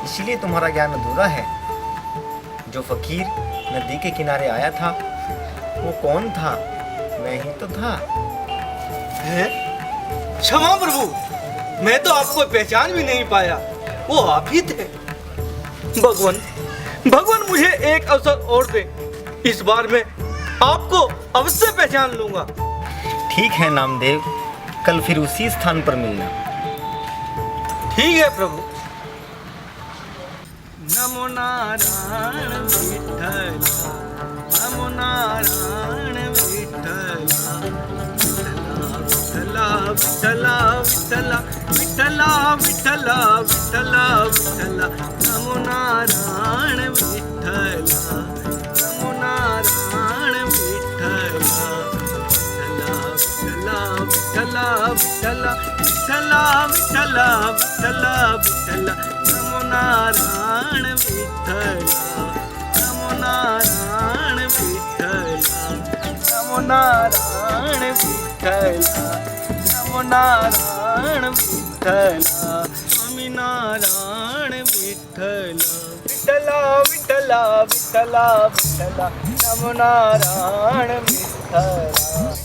इसीलिए तुम्हारा ज्ञान अधूरा है। जो फकीर नदी के किनारे आया था वो कौन था? मैं ही तो था। हैं? क्षमा प्रभु, मैं तो आपको पहचान भी नहीं पाया, वो आप ही थे। भगवान मुझे एक अवसर और दे, इस बार मैं आपको अवश्य पहचान लूंगा। ठीक है नामदेव, कल फिर उसी स्थान पर मिलना। ठीक है प्रभु। नमो नारायण विठ्ठला, नमो नारायण विठ्ठला, विठ्ठला विठ्ठला विठ्ठला विठ्ठला विठ्ठला विठ्ठला विठ्ठला, नमो नारायण विठ्ठला, नमो नारायण विठ्ठला, विठ्ठला विठ्ठला विठ्ठला विठ्ठला विठ्ठला विठ्ठला विठ्ठला, नमो नारायण विठ्ठला, नमो नारायण विठ्ठला, नमो नारायण विठ्ठला, नमो नारायण विठ्ठला, स्वामी नारायण विठ्ठला, विठ्ठला विठ्ठला विठ्ठला विठ्ठला, नमो नारायण विठ्ठला,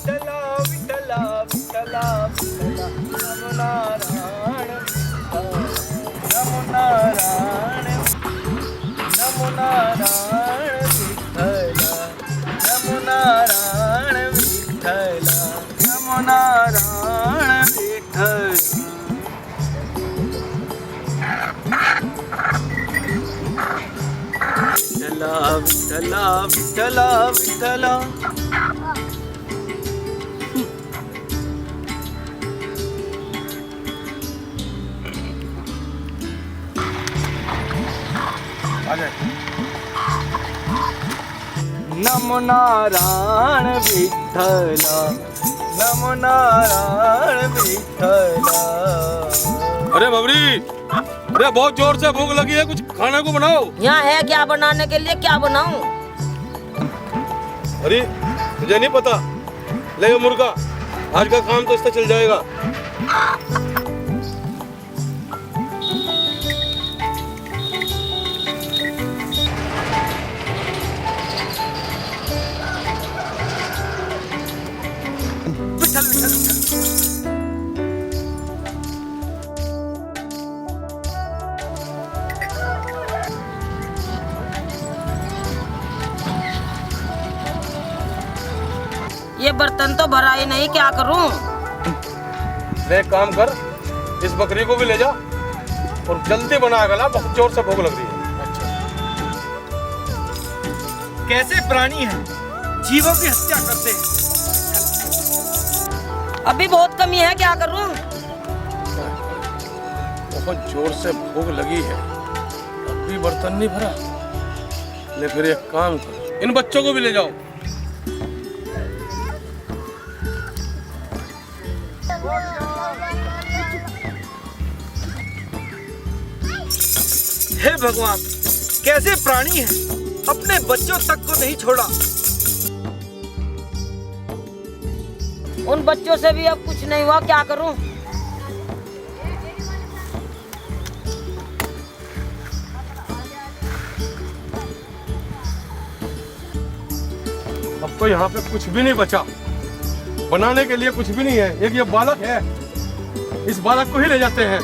विठ्ठला विठ्ठला विठ्ठला विठ्ठला, नमो नारायण विठ्ठला, नमो नारायण, नमो नारायण विठ्ठला, नमो नारायण विठ्ठला, नमो नारायण विठ्ठला। विठ्ठला विठ्ठला विठ्ठला विठ्ठला। नमो नारायण विठ्ठला, नमो नारायण विठ्ठला। अरे बबरी, अरे बहुत जोर से भूख लगी है, कुछ खाने को बनाओ। यहाँ है क्या बनाने के लिए? क्या बनाऊं? अरे मुझे नहीं पता, ले मुर्गा, आज का काम तो इससे चल जाएगा। ये बर्तन तो भरा ही नहीं, क्या करूं? ले काम कर, इस बकरी को भी ले जा और जल्दी बना गला, बहुत जोर से भूख लग रही है। कैसे प्राणी हैं, जीवों की हत्या करते हैं। अभी बहुत कमी है, क्या करूं? बहुत जोर से भूख लगी है, अब भी बर्तन नहीं भरा। ले फिर एक काम कर, इन बच्चों को भी ले जाओ। हे भगवान, कैसे प्राणी हैं, अपने बच्चों तक को नहीं छोड़ा। उन बच्चों से भी अब कुछ नहीं हुआ, क्या करूं? अब तो यहाँ पे कुछ भी नहीं बचा, बनाने के लिए कुछ भी नहीं है। एक ये बालक है, इस बालक को ही ले जाते हैं।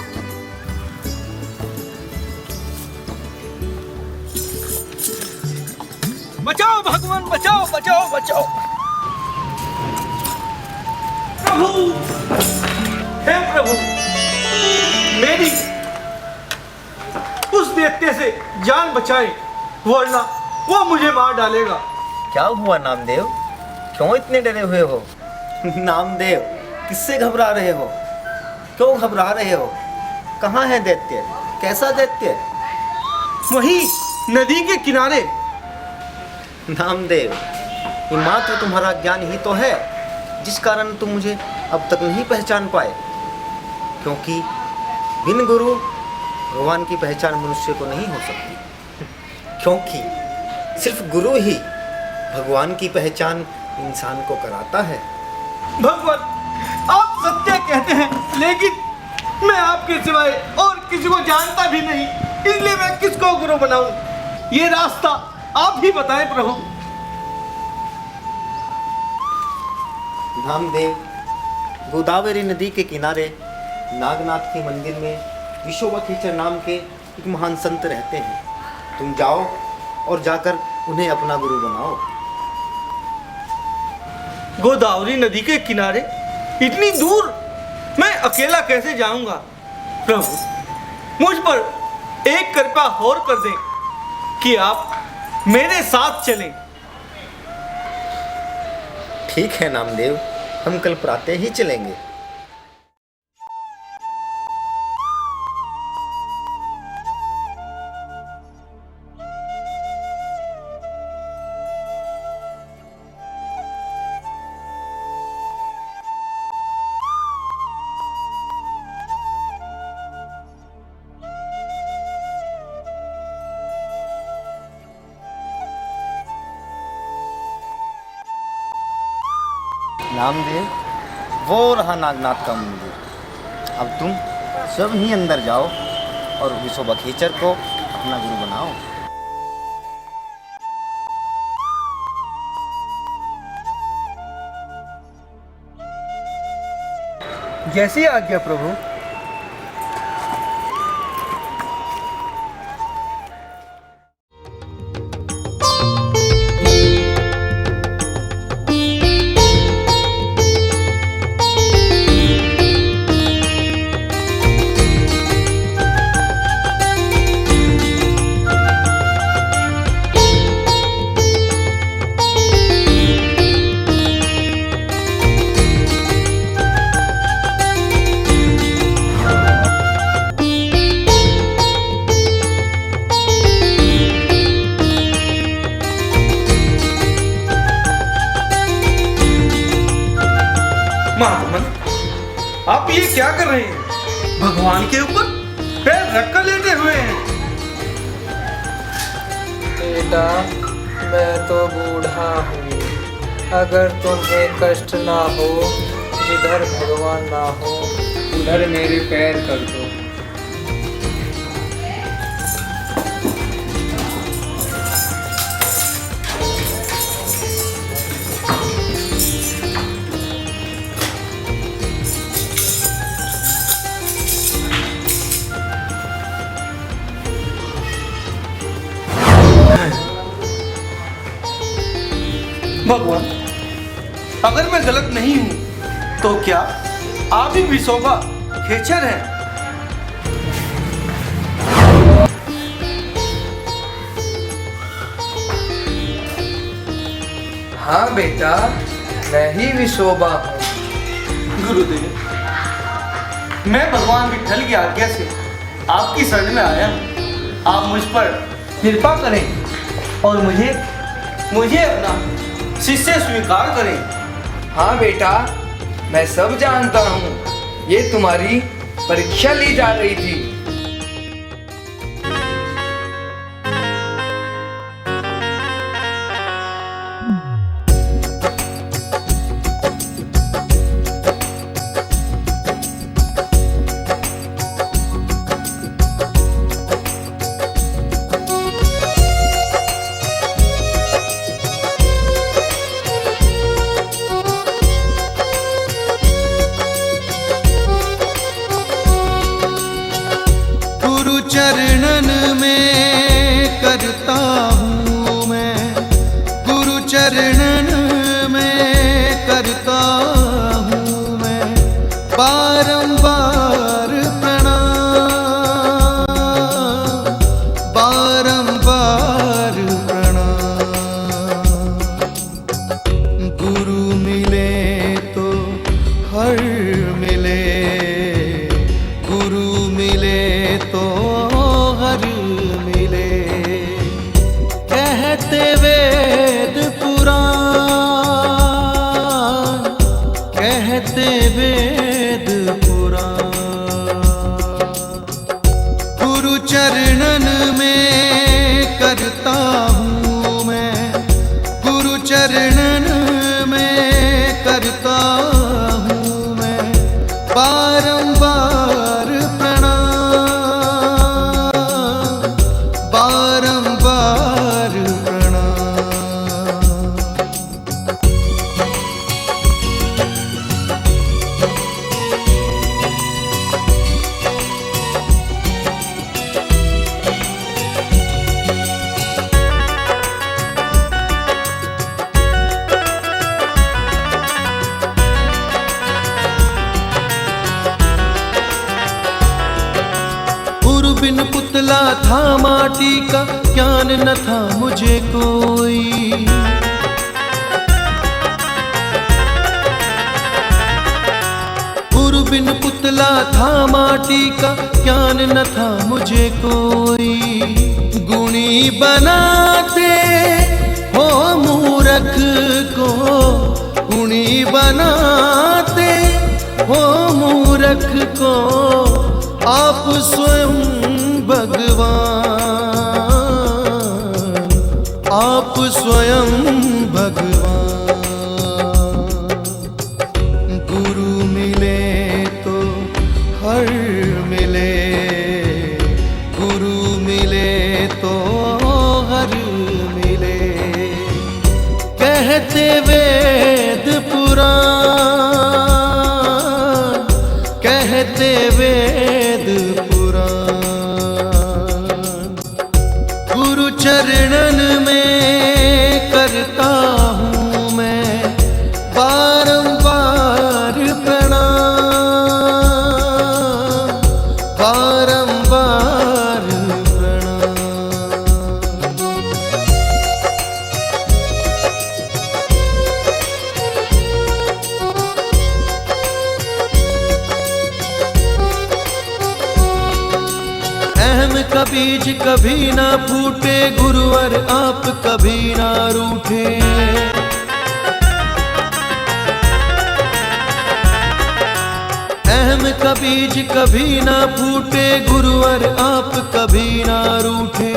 बचाओ भगवान, बचाओ बचाओ बचाओ। प्रभु, हे प्रभु, मेरी उस दैत्य से जान बचाए, वरना वो मुझे मार डालेगा। क्या हुआ नामदेव, क्यों इतने डरे हुए हो? नामदेव, किससे घबरा रहे हो? क्यों घबरा रहे हो? कहाँ है दैत्य? कैसा दैत्य? वही नदी के किनारे। नामदेव, ये मात्र तुम्हारा ज्ञान ही तो है जिस कारण तुम मुझे अब तक नहीं पहचान पाए, क्योंकि बिन गुरु भगवान की पहचान मनुष्य को नहीं हो सकती, क्योंकि सिर्फ गुरु ही भगवान की पहचान इंसान को कराता है। भगवान, आप सत्य कहते हैं, लेकिन मैं आपके सिवाय और किसी को जानता भी नहीं, इसलिए मैं गुरु बनाऊं, ये रास्ता आप ही बताएं प्रभु। नामदेव, गोदावरी नदी के किनारे नागनाथ के मंदिर में विशोबा खेचर नाम के एक महान संत रहते हैं। तुम जाओ और जाकर उन्हें अपना गुरु बनाओ। गोदावरी नदी के किनारे इतनी दूर मैं अकेला कैसे जाऊंगा? प्रभु, मुझ पर एक कृपा और कर दें कि आप मेरे साथ चलें। ठीक है नामदेव, हम कल प्रातः ही चलेंगे। नामदेव, वो रहा नागनाथ का मंदिर। अब तुम सब ही अंदर जाओ और विशोबा खेचर को अपना गुरु बनाओ। जैसी आज्ञा प्रभु। महात्मन, आप ये क्या कर रहे हैं? भगवान के ऊपर पैर रखकर लेटे हुए हैं। बेटा, मैं तो बूढ़ा हूँ। अगर तुम्हें कष्ट ना हो, जिधर भगवान ना हो उधर मेरे पैर कर दो। भगवान, अगर मैं गलत नहीं हूं तो क्या आप ही विशोबा खेचर हैं? हाँ बेटा, मैं ही विशोबा हूँ। गुरुदेव, मैं भगवान विठल की आज्ञा से आपकी शरण में आया हूँ। आप मुझ पर कृपा करें और मुझे अपना शिष्य स्वीकार करें। हाँ बेटा, मैं सब जानता हूँ। ये तुम्हारी परीक्षा ली जा रही थी। चरणन में करता हूँ मैं, गुरु चरणन में करता हूँ मैं बारंबार प्रणाम, बारंबार प्रणाम। गुरु मिले तो हर मिले, गुरु मिले तो मिले। कहते वेद पुराण, कहते वेद पुराण। गुरु चरणन में करता हूँ मैं, गुरु चरणन में करता हूँ मैं बारंबार प्रणाम, पुतला था माटी का, ज्ञान न था मुझे कोई। गुरु बिन पुतला था माटी का, ज्ञान न था मुझे कोई। गुणी बनाते हो मूर्ख को, गुणी बनाते हो मूर्ख को, आप स्वयं भगवान, आप स्वयं भगवान। गुरु मिले तो हर मिले, गुरु मिले तो हर मिले। कहते वेद पुराण, कहते वेद पुराण। गुरु चरणन में करता हूँ मैं बारंबार प्रणाम, बारंबार प्रणाम। अहम का बीज कभी ना फूटे, गुरुवर आप कभी ना रूठे। अहम का बीज कभी ना फूटे, गुरुवर आप कभी ना रूठे।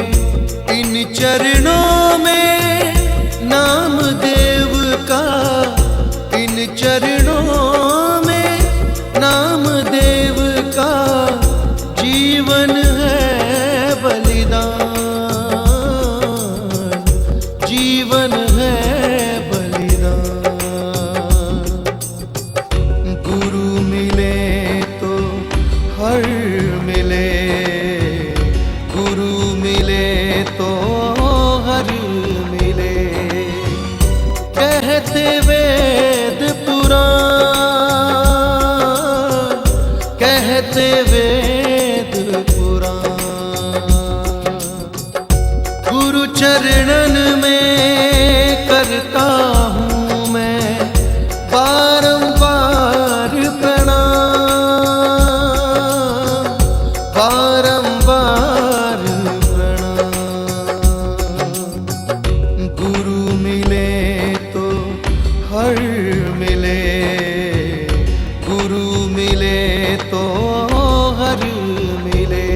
इन चरणों में नाम देव का, इन चरणों में नाम देव का जीवन है बलिदान, जीवन है बलिदान। गुरु मिले तो हर मिले, गुरु मिले तो हर मिले। कहते वेद पुराण, कहते वेद पुराण। गुरु चरणन में करता हूँ मैं बारंबार प्रणाम, बारंबार प्रणाम। गुरु मिले तो हर मिले, गुरु मिले तो हर मिले।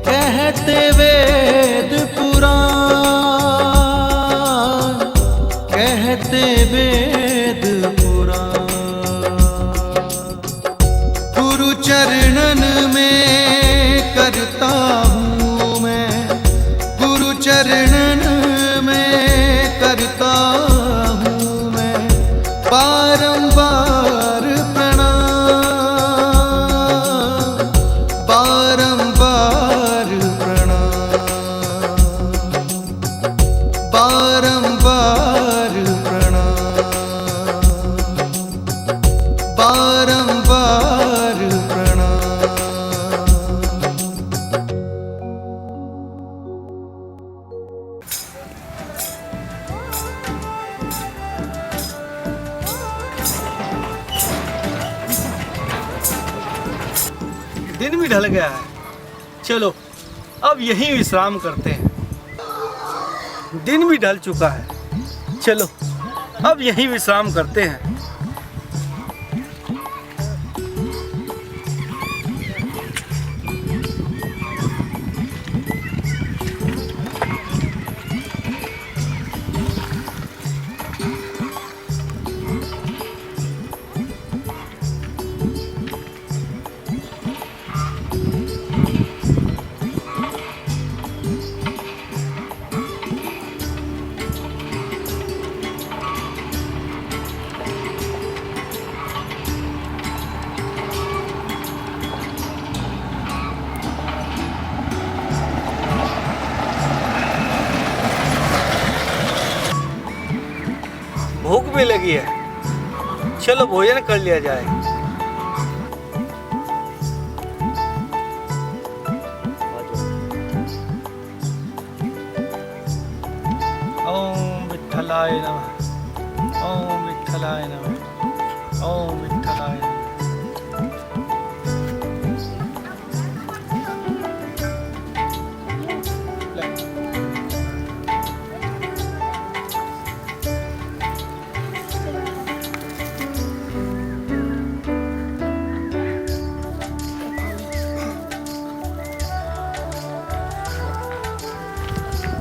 कहते वेद पुराण, कहते वेद पुराण। गुरु चरणन में करता हूँ मैं, गुरु चरणन में करता हूँ मैं बारंबार प्रणाम, बारंबार प्रणाम, बारंबार प्रणाम, बारंबार प्रणाम। दिन भी ढल गया है, चलो अब यहीं विश्राम करते हैं। दिन भी ढल चुका है, चलो अब यहीं विश्राम करते हैं। भूख भी लगी है, चलो भोजन कर लिया जाए। विठ्ठलाय नमः। ओम विठ्ठलाय नमः। ओम विठ्ठलाय नमः।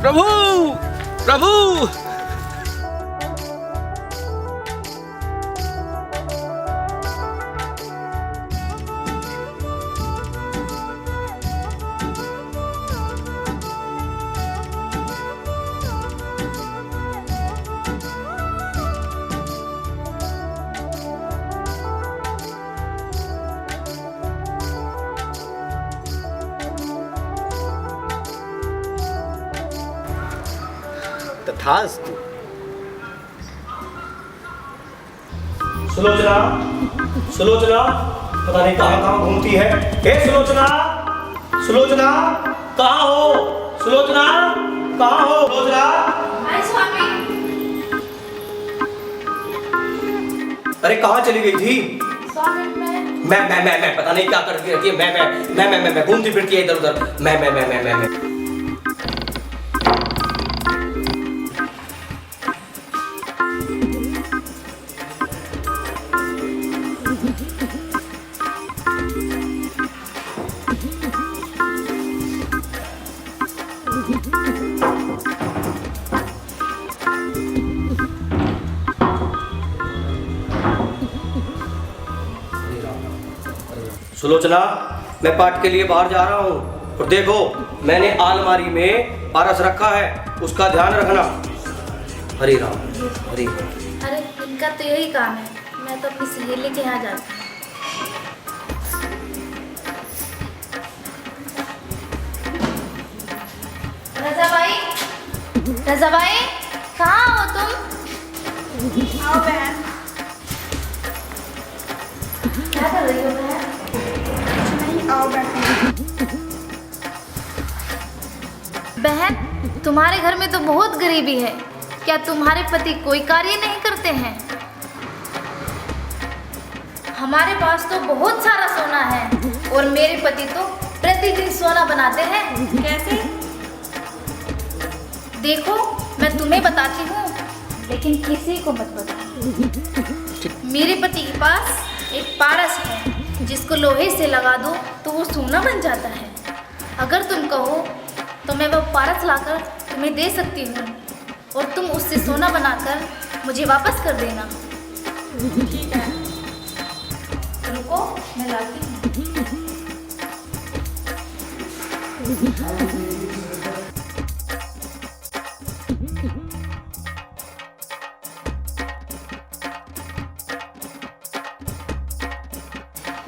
प्रभु प्रभु तथास्तु। सुलोचना, सुलोचना, पता नहीं कहाँ कहाँ घूमती है। हे सुलोचना, सुलोचना, कहाँ हो? सुलोचना, कहाँ हो? सुलोचना। स्वामी। अरे कहाँ चली गई थी? स्वामी मैं पता नहीं क्या करती रहती है। मैं घूमती फिरती है इधर उधर। मैं सुलोचना, मैं पाठ के लिए बाहर जा रहा हूँ और देखो मैंने अलमारी में पारस रखा है, उसका ध्यान रखना। हरि राम हरि राम। अरे इनका तो यही काम है। मैं तो अपनी सहेली के यहाँ जाती हूँ। रजा भाई कहाँ हो तुम? आओ बहन। क्या कर रही हो बहन? आओ बहन, तुम्हारे घर में तो बहुत गरीबी है। क्या तुम्हारे पति कोई कार्य नहीं करते हैं? हमारे पास तो बहुत सारा सोना है और मेरे पति तो प्रतिदिन सोना बनाते हैं। कैसे? देखो मैं तुम्हें बताती हूँ, लेकिन किसी को मत बताओ। मेरे पति के पास एक पारस है जिसको लोहे से लगा दो तो वो सोना बन जाता है। अगर तुम कहो तो मैं वो पारस लाकर तुम्हें दे सकती हूँ और तुम उससे सोना बनाकर मुझे वापस कर देना। ठीक है, रुको मैं लाती हूँ।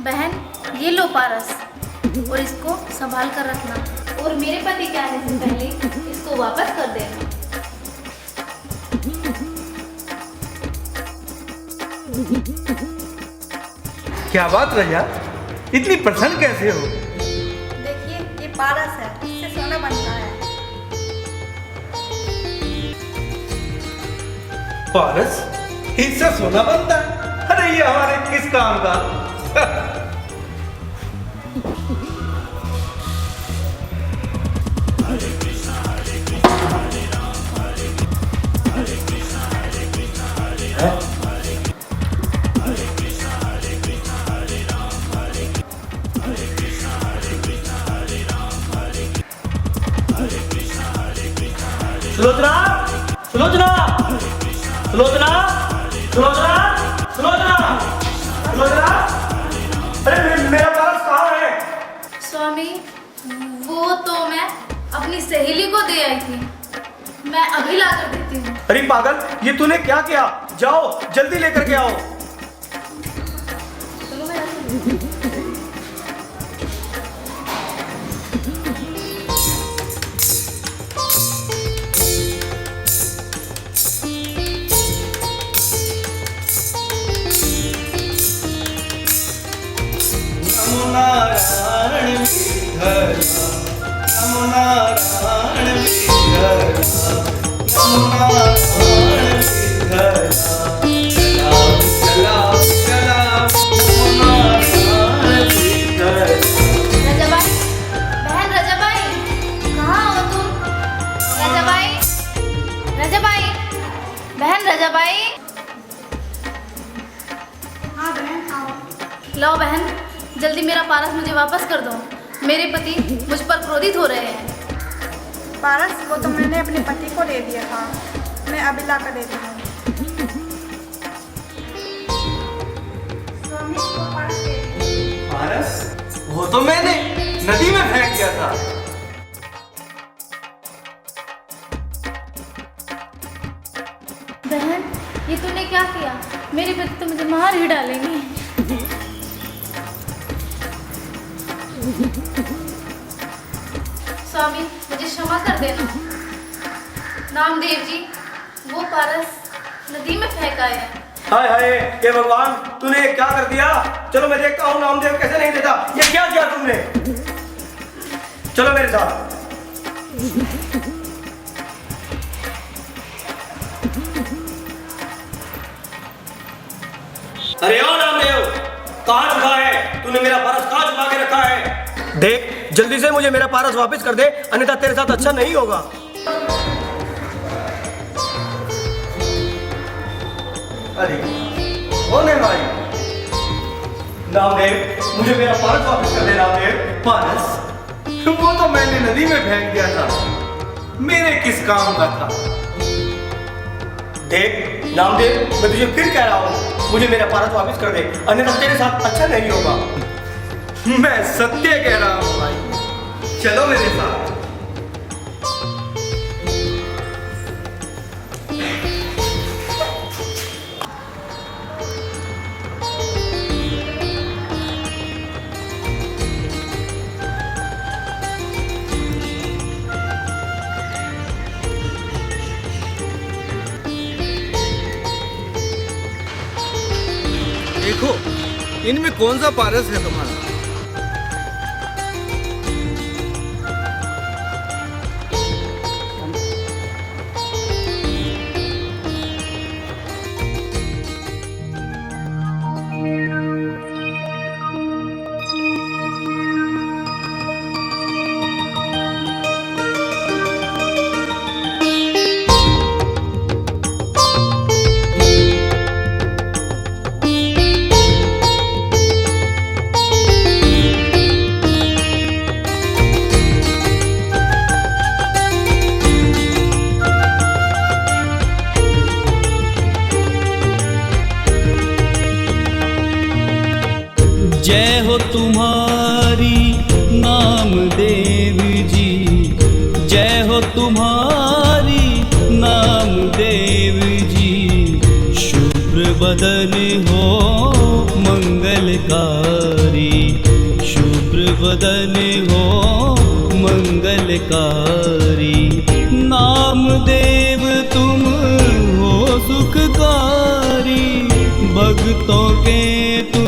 बहन ये लो पारस और इसको संभाल कर रखना और मेरे पति के आने से पहले इसको वापस कर देना। क्या बात रजा, इतनी प्रसन्न कैसे हो? देखिए ये पारस है, इससे सोना बनता है। पारस, इससे सोना बनता है? अरे ये हमारे किस काम का? सुलोचना, सुलोचना, सुलोचना, सुलोचना, सुलोचना, सुलोचना, अरे मेरा पारस कहाँ है? स्वामी वो तो मैं अपनी सहेली को दे आई थी, मैं अभी ला कर देती हूँ। अरे पागल, ये तूने क्या किया? जाओ जल्दी लेकर के आओ। चलो मैं आती हूँ। नारायण नारायण राजाबाई। हाँ बहन आओ। लो बहन, जल्दी मेरा पारस मुझे वापस कर दो। मेरे पति मुझ पर क्रोधित हो रहे हैं। पारस वो तो मैंने अपने पति को दे दिया था, मैं अभी ला कर देती हूँ। स्वामी को पारस दे दिया। पारस वो तो मैंने नदी में फेंक दिया था। बहन ये तूने क्या किया? मेरे पति तो मुझे मार ही डालेंगे। स्वामी मुझे क्षमा कर देना। नामदेव जी वो पारस नदी में फेंका है। हाय हाय, ये भगवान तूने क्या कर दिया? चलो मैं देखता हूँ नामदेव कैसे नहीं देता। ये क्या किया तुमने? चलो मेरे साथ। अरे ओ नामदेव, कहाँ छुपा है? तूने मेरा पारस कहाँ छुपा के रखा है? देख जल्दी से मुझे मेरा पारस वापस कर दे, अन्यथा तेरे साथ अच्छा नहीं होगा। अरे कौन है भाई? नामदेव मुझे मेरा पारस वापस कर दे नामदेव। पारस वो तो मैंने नदी में फेंक दिया था, मेरे किस काम का था? देख नामदेव, मैं तुझे फिर कह रहा हूँ, मुझे मेरा पारस वापस कर दे, अन्यथा तेरे साथ अच्छा नहीं होगा। मैं सत्य कह रहा हूँ भाई, चलो मेरे साथ। देखो इनमें कौन सा पारस है तुम्हारा? जय हो तुम्हारी नामदेव जी, जय हो तुम्हारी नामदेव जी। शुभ्र बदन हो मंगलकारी, शुभ्र बदन हो मंगलकारी। नामदेव तुम हो सुखकारी, भक्तों के